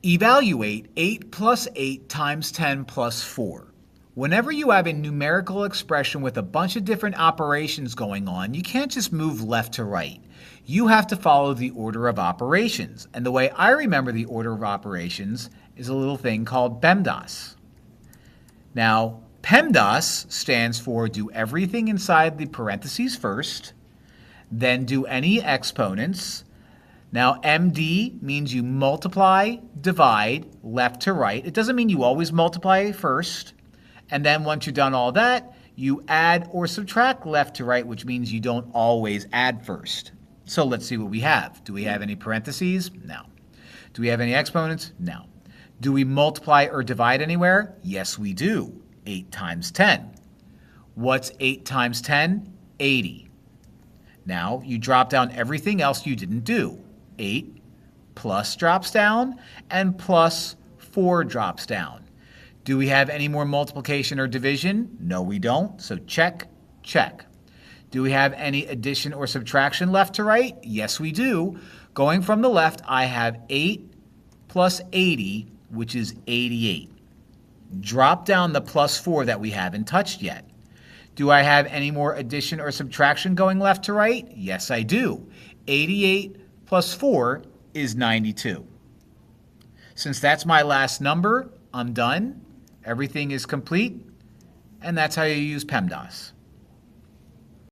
Evaluate 8 plus 8 times 10 plus 4. Whenever you have a numerical expression with a bunch of different operations going on, you can't just move left to right. You have to follow the order of operations. And the way I remember the order of operations is a little thing called PEMDAS. Now, PEMDAS stands for do everything inside the parentheses first, then do any exponents. Now, MD means you multiply, divide, left to right. It doesn't mean you always multiply first. And then once you've done all that, you add or subtract left to right, which means you don't always add first. So let's see what we have. Do we have any parentheses? No. Do we have any exponents? No. Do we multiply or divide anywhere? Yes, we do. 8 times 10. What's 8 times 10? 80. Now, you drop down everything else you didn't do. 8 plus drops down, and plus 4 drops down. Do we have any more multiplication or division? No, we don't. So check, check. Do we have any addition or subtraction left to right? Yes, we do. Going from the left, I have 8 plus 80, which is 88. Drop down the plus 4 that we haven't touched yet. Do I have any more addition or subtraction going left to right? Yes, I do. 88 plus 4 is 92. Since that's my last number, I'm done. Everything is complete, and that's how you use PEMDAS.